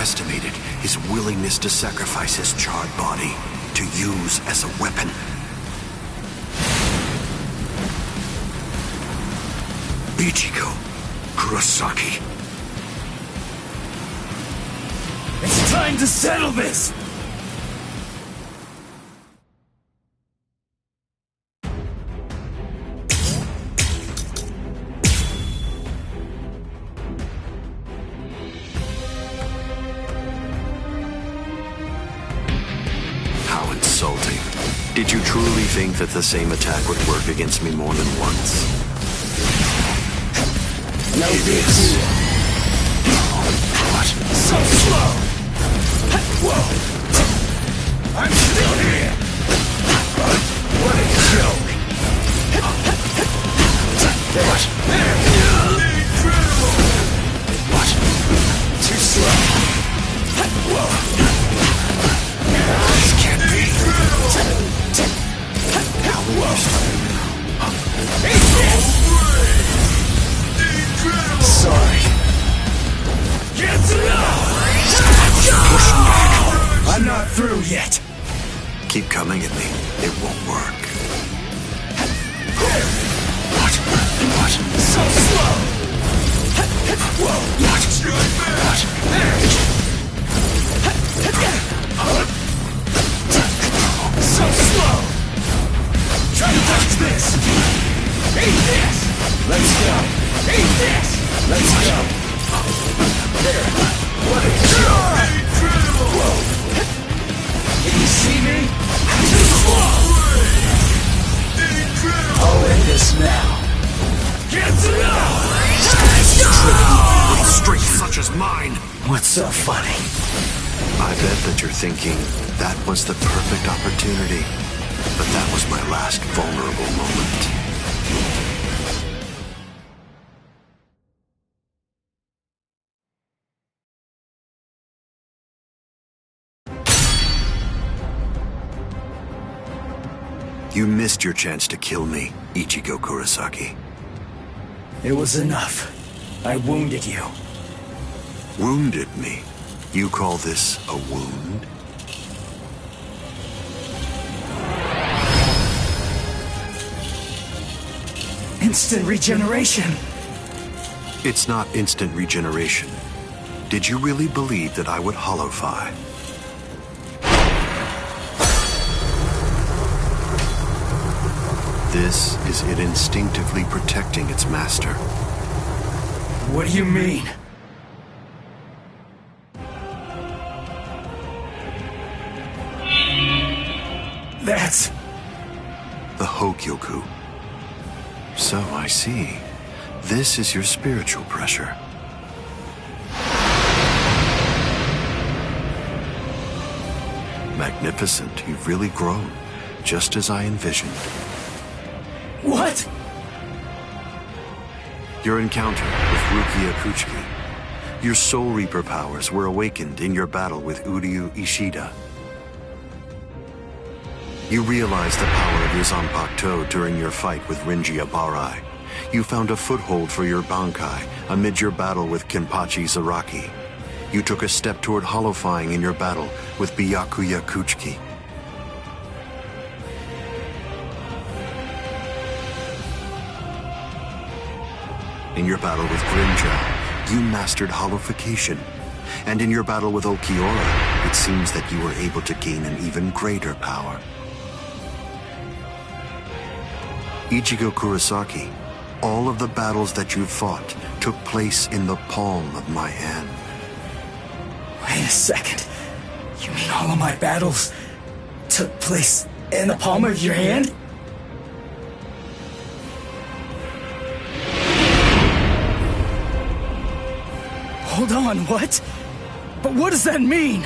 underestimated his willingness to sacrifice his charred body to use as a weapon. Ichigo Kurosaki. It's time to settle this! How insulting. Did you truly think that the same attack would work against me more than once? No big deal. What? So slow! Whoa! I'm still here! What a joke! What? Incredible! What? Too slow! Whoa! This can't be. How will you stop it now? Eat this! Sorry. Get up! Push back. I'm not through yet. Keep coming at me. It won't work. Here! What? What? So slow! Whoa! What? So slow! Try to touch this! Eat this! Let's go! Eat this! Let's go! There! What a joke! Incredible! Whoa! Can you see me? Too slow! Incredible! I'll end this now. Get to know! With strength such as mine. What's so funny? I bet that you're thinking, that was the perfect opportunity. But that was my last vulnerable moment. You missed your chance to kill me, Ichigo Kurosaki. It was enough. I wounded you. Wounded me? You call this a wound? Instant regeneration. It's not instant regeneration. Did you really believe that I would holofy? This is it instinctively protecting its master. What do you mean? That's... The Hogyoku. So I see. This is your spiritual pressure. Magnificent. You've really grown, just as I envisioned. What? Your encounter with Rukia Kuchiki. Your Soul Reaper powers were awakened in your battle with Uryu Ishida. You realized the power of your Zanpakuto during your fight with Rinji Abarai. You found a foothold for your Bankai amid your battle with Kenpachi Zaraki. You took a step toward holofying in your battle with Byakuya Kuchiki. In your battle with Grimjow, you mastered holification. And in your battle with Okiura, it seems that you were able to gain an even greater power. Ichigo Kurosaki, all of the battles that you fought took place in the palm of my hand. Wait a second. You mean all of my battles took place in the palm of your hand? Hold on, what? But what does that mean?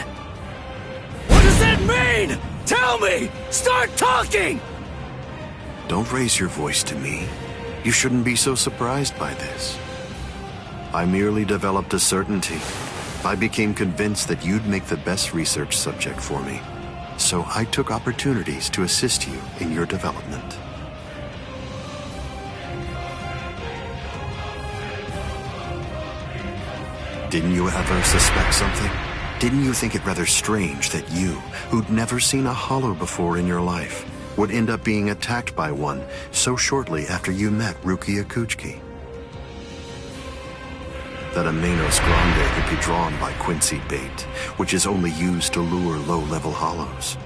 What does that mean? Tell me! Start talking! Don't raise your voice to me. You shouldn't be so surprised by this. I merely developed a certainty. I became convinced that you'd make the best research subject for me. So I took opportunities to assist you in your development. Didn't you ever suspect something? Didn't you think it rather strange that you, who'd never seen a hollow before in your life, would end up being attacked by one so shortly after you met Rukia Kuchiki? That a Manos Grande could be drawn by Quincy bait, which is only used to lure low-level hollows.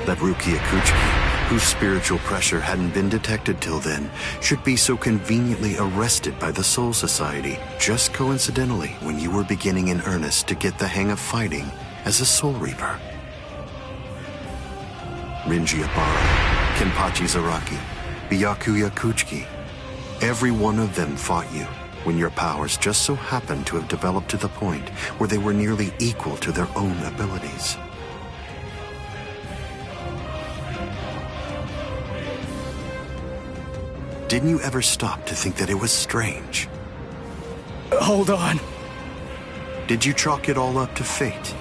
That Rukia Kuchiki, whose spiritual pressure hadn't been detected till then, should be so conveniently arrested by the Soul Society just coincidentally when you were beginning in earnest to get the hang of fighting as a Soul Reaper. Rinji Ibarra, Kenpachi Zaraki, Byakuya Kuchiki, every one of them fought you when your powers just so happened to have developed to the point where they were nearly equal to their own abilities. Didn't you ever stop to think that it was strange? Hold on. Did you chalk it all up to fate?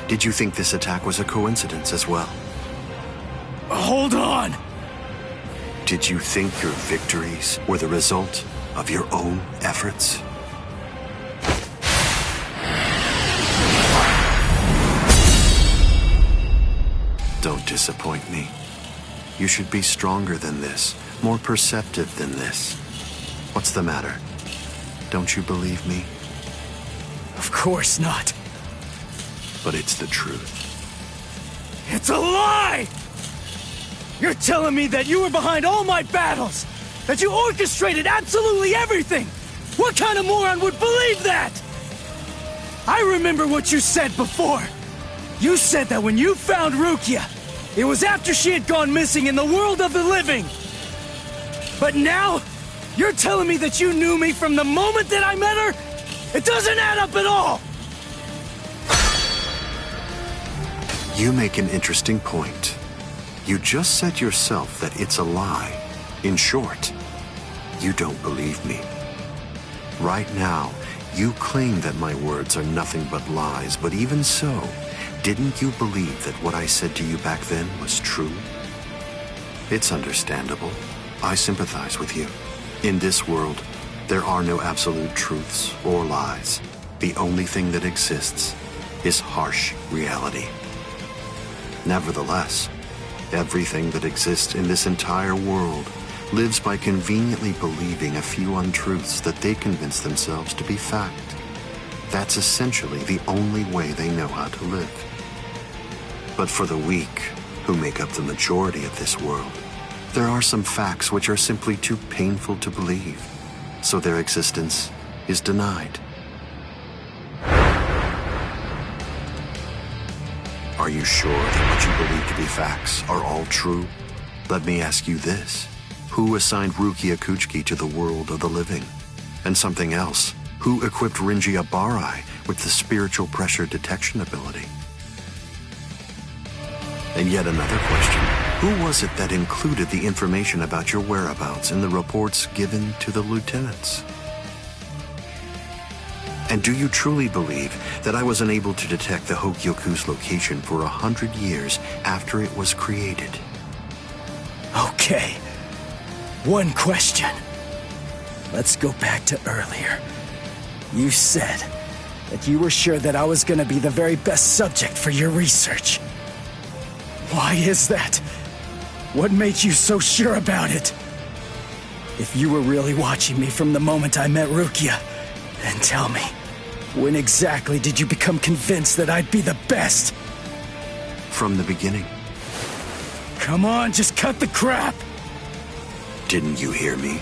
Did you think this attack was a coincidence as well? Hold on! Did you think your victories were the result of your own efforts? Don't disappoint me. You should be stronger than this, more perceptive than this. What's the matter? Don't you believe me? Of course not. But it's the truth. It's a lie! You're telling me that you were behind all my battles! That you orchestrated absolutely everything! What kind of moron would believe that? I remember what you said before. You said that when you found Rukia, it was after she had gone missing in the world of the living. But now, you're telling me that you knew me from the moment that I met her? It doesn't add up at all! You make an interesting point. You just said yourself that it's a lie. In short, you don't believe me. Right now, you claim that my words are nothing but lies, but even so, didn't you believe that what I said to you back then was true? It's understandable. I sympathize with you. In this world, there are no absolute truths or lies. The only thing that exists is harsh reality. Nevertheless, everything that exists in this entire world lives by conveniently believing a few untruths that they convince themselves to be fact. That's essentially the only way they know how to live. But for the weak, who make up the majority of this world, there are some facts which are simply too painful to believe, so their existence is denied. Are you sure that what you believe to be facts are all true? Let me ask you this. Who assigned Rukia Kuchiki to the world of the living? And something else. Who equipped Rinji Ibarra with the spiritual pressure detection ability? And yet another question. Who was it that included the information about your whereabouts in the reports given to the lieutenants? And do you truly believe that I was unable to detect the Hogyoku's location for 100 years after it was created? Okay. One question. Let's go back to earlier. You said that you were sure that I was gonna be the very best subject for your research. Why is that? What made you so sure about it? If you were really watching me from the moment I met Rukia, then tell me, when exactly did you become convinced that I'd be the best? From the beginning. Come on, just cut the crap! Didn't you hear me?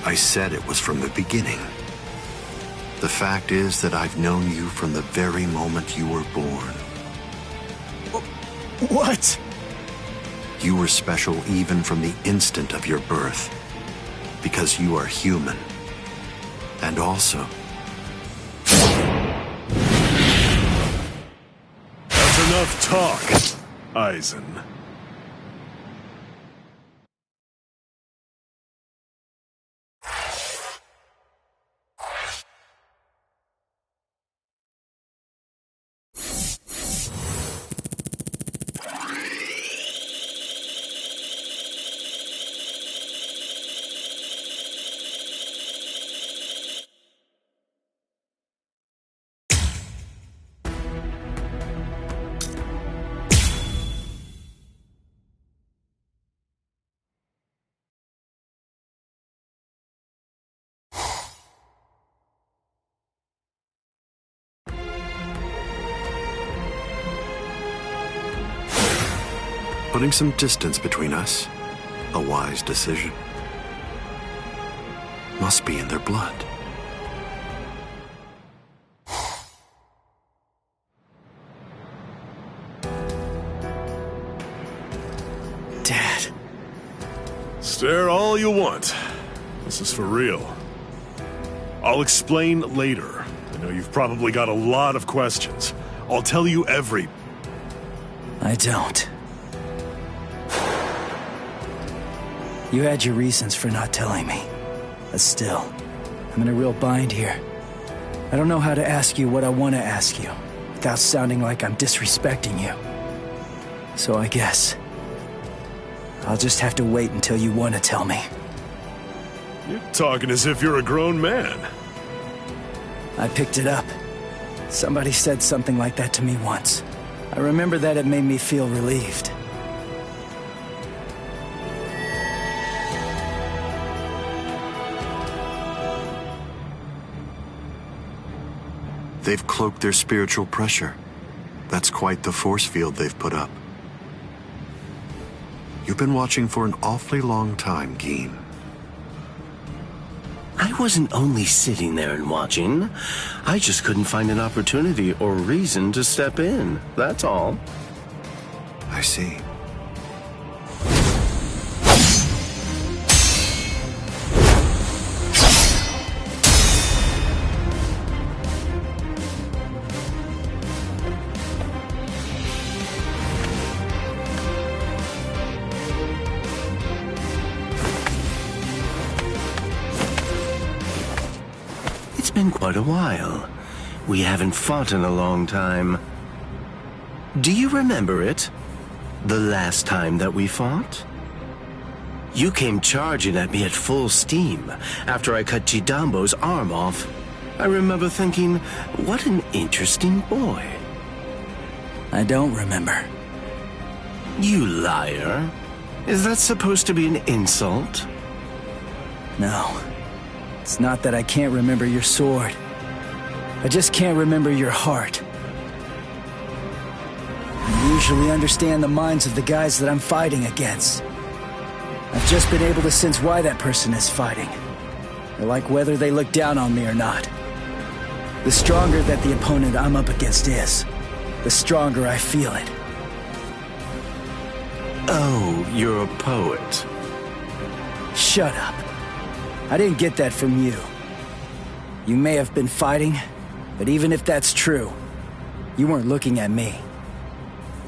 I said it was from the beginning. The fact is that I've known you from the very moment you were born. What? You were special even from the instant of your birth. Because you are human. And also... That's enough talk, Eisen. Putting some distance between us, a wise decision. Must be in their blood. Dad. Stare all you want. This is for real. I'll explain later. I know you've probably got a lot of questions. I'll tell you every... I don't. You had your reasons for not telling me. But still, I'm in a real bind here. I don't know how to ask you what I want to ask you, without sounding like I'm disrespecting you. So I guess I'll just have to wait until you want to tell me. You're talking as if you're a grown man. I picked it up. Somebody said something like that to me once. I remember that it made me feel relieved. They've cloaked their spiritual pressure. That's quite the force field they've put up. You've been watching for an awfully long time, Geen. I wasn't only sitting there and watching. I just couldn't find an opportunity or reason to step in. That's all. I see. It's been quite a while. We haven't fought in a long time. Do you remember it? The last time that we fought? You came charging at me at full steam after I cut Chidambo's arm off. I remember thinking, what an interesting boy. I don't remember. You liar. Is that supposed to be an insult? No. It's not that I can't remember your sword. I just can't remember your heart. I usually understand the minds of the guys that I'm fighting against. I've just been able to sense why that person is fighting. I like whether they look down on me or not. The stronger that the opponent I'm up against is, the stronger I feel it. Oh, you're a poet. Shut up. I didn't get that from you. You may have been fighting, but even if that's true, you weren't looking at me.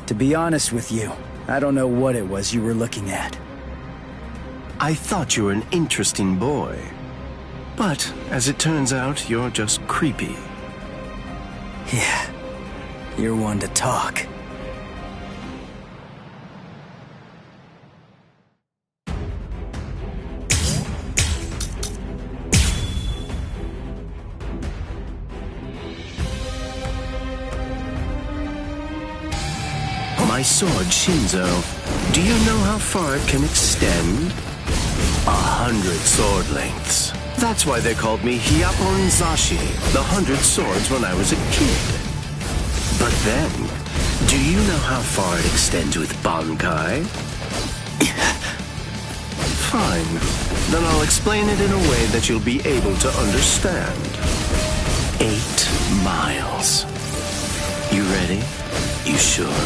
To be honest with you, I don't know what it was you were looking at. I thought you were an interesting boy. But, as it turns out, you're just creepy. Yeah, you're one to talk. My sword, Shinzo, do you know how far it can extend? 100 sword lengths. That's why they called me Hyapon Zashi, the 100 swords when I was a kid. But then, do you know how far it extends with Bankai? Fine. Then I'll explain it in a way that you'll be able to understand. 8 miles. You ready? You sure?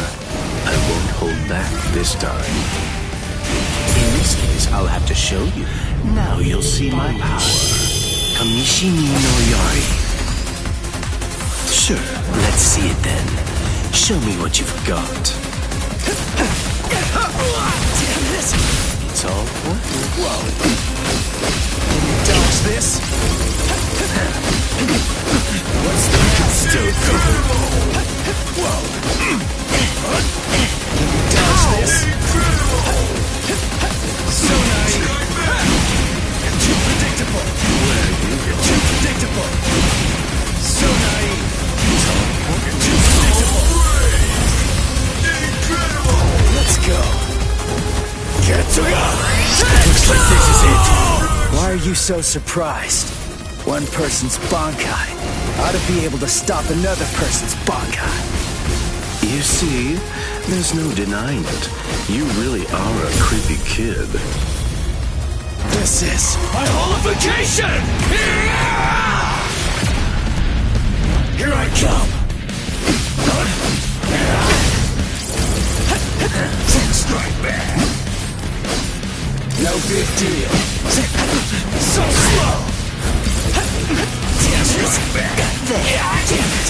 I won't hold back this time. In this case, I'll have to show you. Now you'll see my power. Kamishini no Yari. Sure, let's see it then. Show me what you've got. Damn it! It's all working. Whoa! Can you dodge this? What's the still going? Whoa! Can you dodge this? So naive. Too predictable. Too predictable. So naive. Too predictable. Let's go. Get to go. Looks like this is it. Why are you so surprised? One person's Bankai ought to be able to stop another person's Bankai. You see, There's no denying it. You really are a creepy kid. This is my holification! Here I come! Strike back! No big deal! So slow! Strike back! Damn it!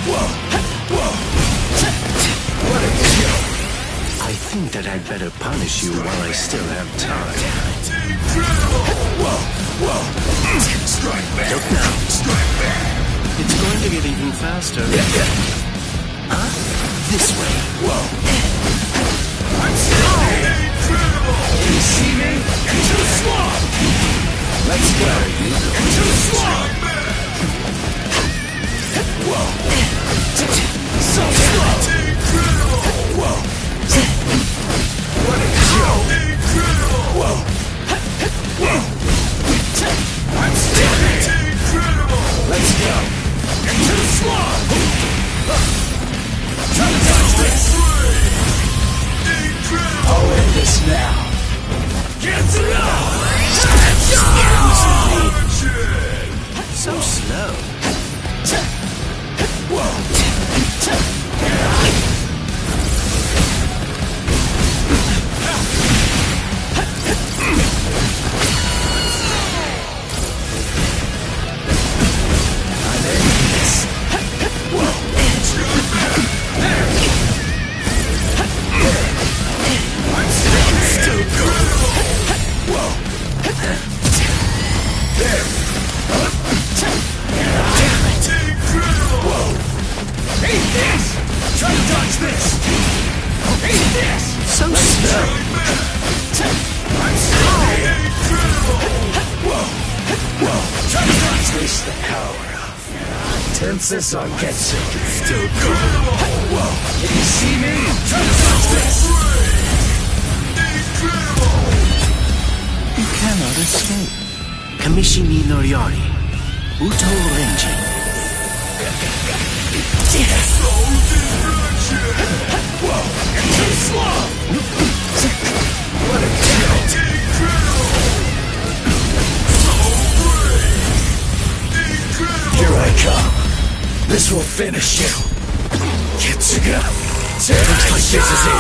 Whoa! Whoa! What a joke! I think that I'd better punish you while I still have time. Whoa! Whoa! Strike back! Look now. Strike back! It's going to get even faster. Huh? This way. Whoa! I'm still incredible! You see me? Into the swamp! Let's go! Into the swamp! Whoa! So slow! Incredible! Whoa! What a joke! Incredible! Whoa! Whoa! I'm still incredible! Let's go! Into the swamp! Try to touch this! Incredible! I'll end this now! Get to know! So slow. Whoa! This on Ketsu. Still good. Whoa! Can you see me? Try to touch this! Incredible! You cannot escape. Kamishimi no Yari. Uto Renji. Whoa! And too slow! What a joke! Incredible! So great! Incredible! Here I come. This will finish you. Kitsuga. Looks like this is it.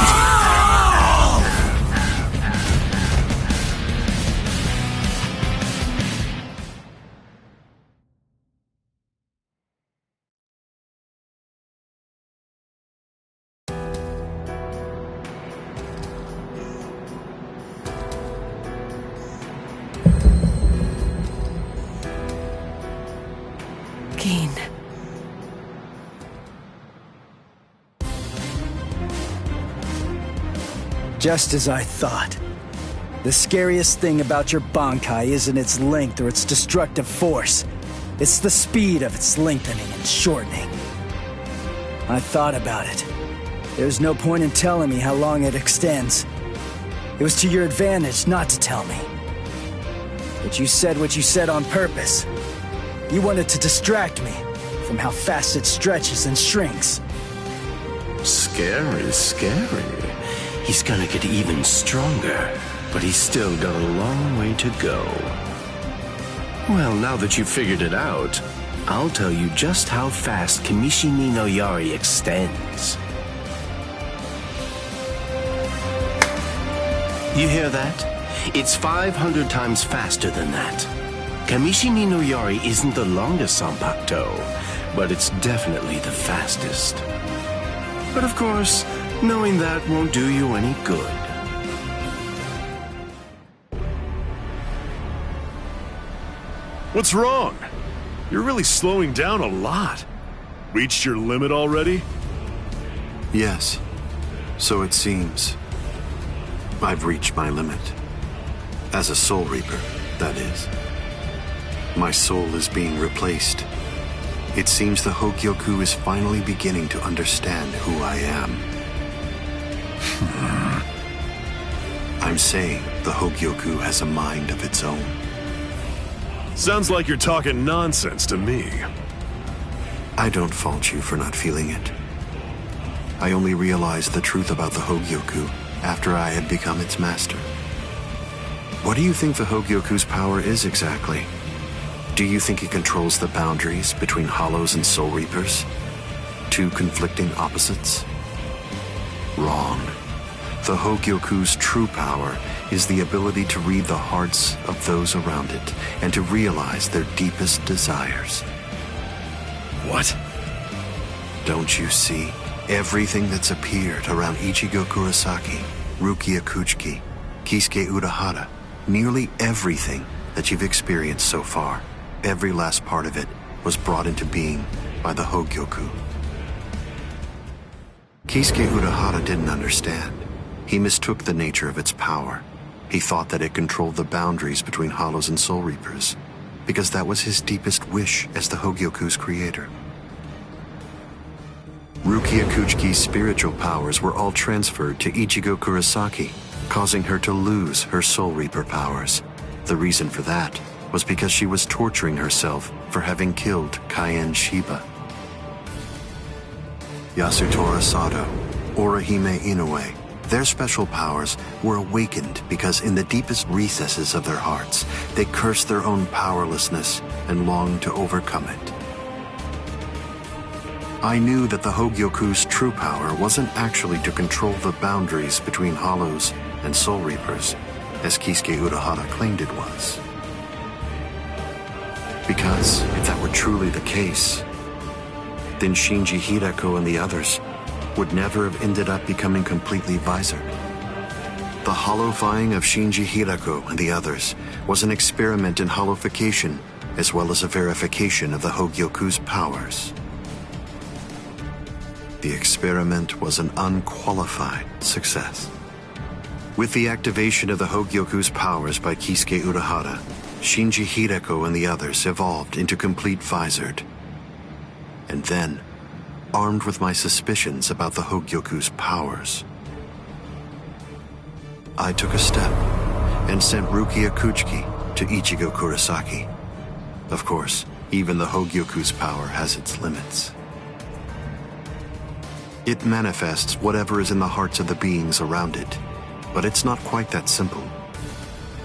Keen. Just as I thought. The scariest thing about your Bankai isn't its length or its destructive force. It's the speed of its lengthening and shortening. I thought about it. There's no point in telling me how long it extends. It was to your advantage not to tell me. But you said what you said on purpose. You wanted to distract me from how fast it stretches and shrinks. Scary, scary. He's gonna get even stronger, but he's still got a long way to go. Well, now that you've figured it out, I'll tell you just how fast Kamishimi no Yari extends. You hear that? It's 500 times faster than that. Kamishimi no Yari isn't the longest Sanpakuto, but it's definitely the fastest. But of course, knowing that won't do you any good. What's wrong? You're really slowing down a lot. Reached your limit already? Yes, so it seems. I've reached my limit. As a Soul Reaper, that is. My soul is being replaced. It seems the Hogyoku is finally beginning to understand who I am. I'm saying the Hogyoku has a mind of its own. Sounds like you're talking nonsense to me. I don't fault you for not feeling it. I only realized the truth about the Hogyoku after I had become its master. What do you think the Hogyoku's power is exactly? Do you think it controls the boundaries between Hollows and Soul Reapers? Two conflicting opposites? Wrong. The Hogyoku's true power is the ability to read the hearts of those around it and to realize their deepest desires. What? Don't you see? Everything that's appeared around Ichigo Kurosaki, Rukia Kuchiki, Kisuke Urahara, nearly everything that you've experienced so far, every last part of it was brought into being by the Hogyoku. Kisuke Urahara didn't understand. He mistook the nature of its power. He thought that it controlled the boundaries between Hollows and Soul Reapers, because that was his deepest wish as the Hogyoku's creator. Rukia Kuchiki's spiritual powers were all transferred to Ichigo Kurosaki, causing her to lose her Soul Reaper powers. The reason for that was because she was torturing herself for having killed Kaien Shiba. Yasutora Sato, Orihime Inoue, their special powers were awakened because in the deepest recesses of their hearts, they cursed their own powerlessness and longed to overcome it. I knew that the Hogyoku's true power wasn't actually to control the boundaries between Hollows and Soul Reapers, as Kisuke Urahara claimed it was. Because if that were truly the case, then Shinji Hideko and the others would never have ended up becoming completely visored. The hollowifying of Shinji Hideko and the others was an experiment in hollowification as well as a verification of the Hogyoku's powers. The experiment was an unqualified success. With the activation of the Hogyoku's powers by Kisuke Urahara, Shinji Hideko and the others evolved into complete visored. And then, armed with my suspicions about the Hogyoku's powers, I took a step and sent Rukia Kuchiki to Ichigo Kurosaki. Of course, even the Hogyoku's power has its limits. It manifests whatever is in the hearts of the beings around it, but it's not quite that simple.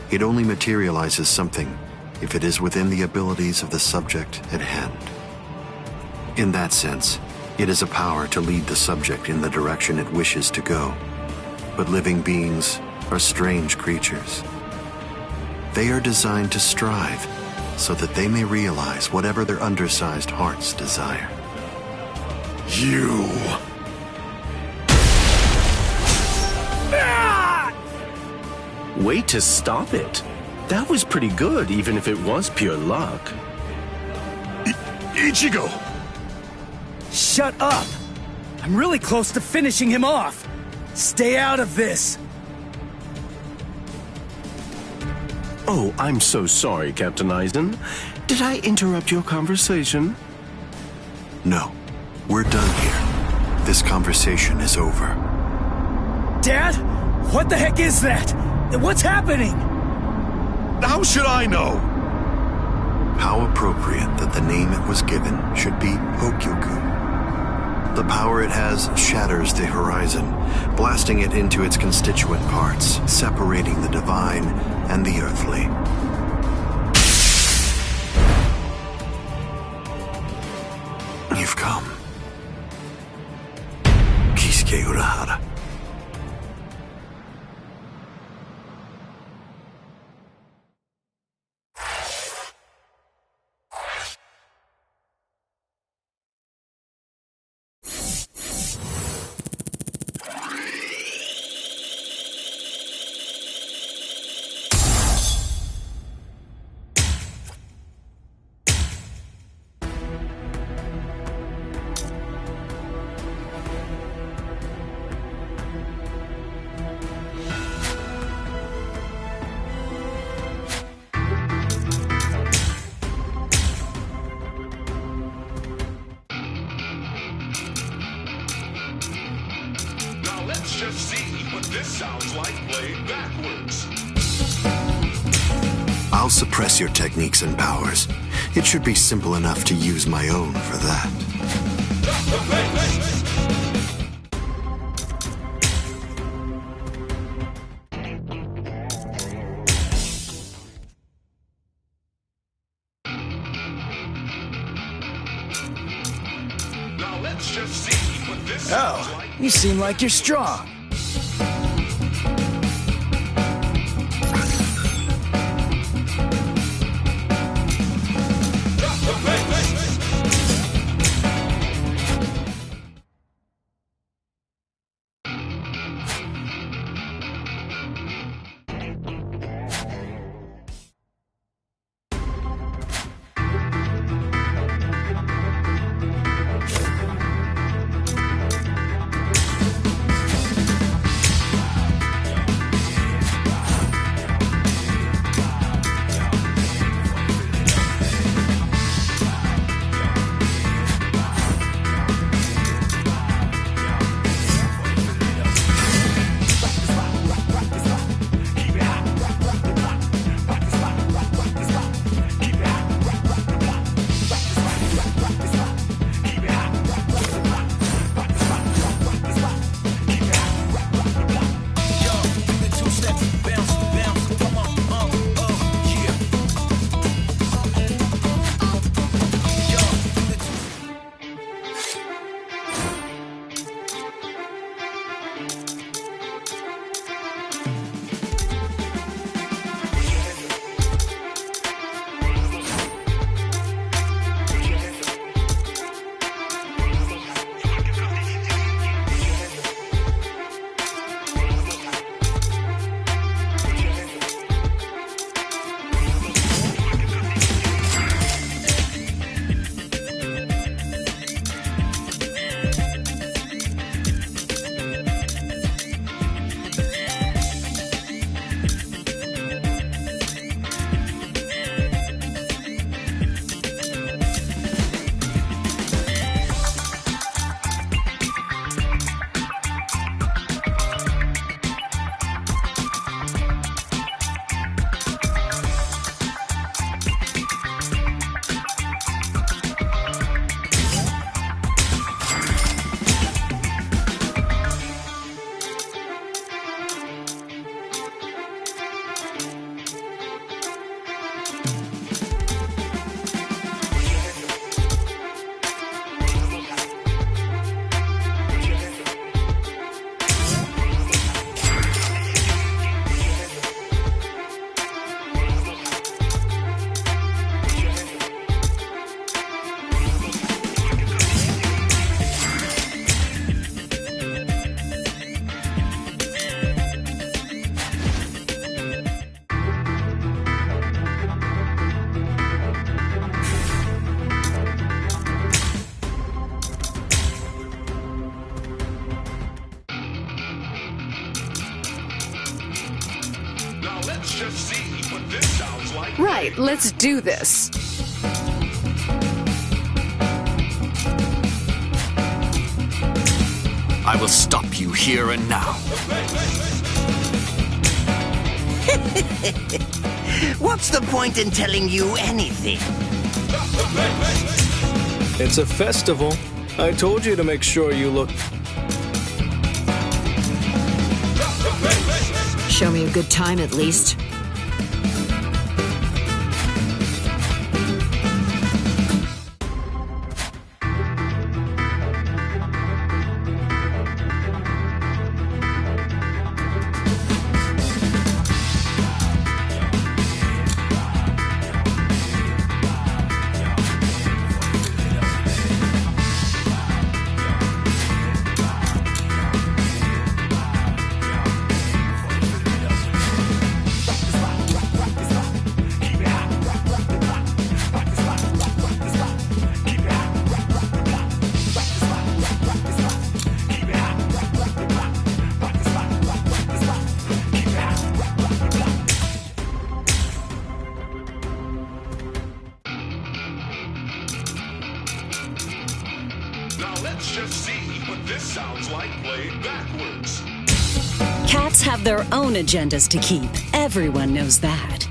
It only materializes something if it is within the abilities of the subject at hand. In that sense, it is a power to lead the subject in the direction it wishes to go. But living beings are strange creatures. They are designed to strive so that they may realize whatever their undersized hearts desire. You! Way to stop it. That was pretty good, even if it was pure luck. Ichigo! Shut up! I'm really close to finishing him off. Stay out of this. Oh, I'm so sorry, Captain Eisen. Did I interrupt your conversation? No, we're done here. This conversation is over. Dad? What the heck is that? What's happening? How should I know? How appropriate that the name it was given should be Hogyoku. The power it has shatters the horizon, blasting it into its constituent parts, separating the divine and the earthly. You've come. Kisuke Urahara. Just see what this sounds like played backwards. I'll suppress your techniques and powers. It should be simple enough to use my own for that. Oh, you seem like you're strong. Right, let's do this. I will stop you here and now. What's the point in telling you anything? It's a festival. I told you to make sure you look... Show me a good time at least. Let's just see what this sounds like played backwards. Cats have their own agendas to keep. Everyone knows that.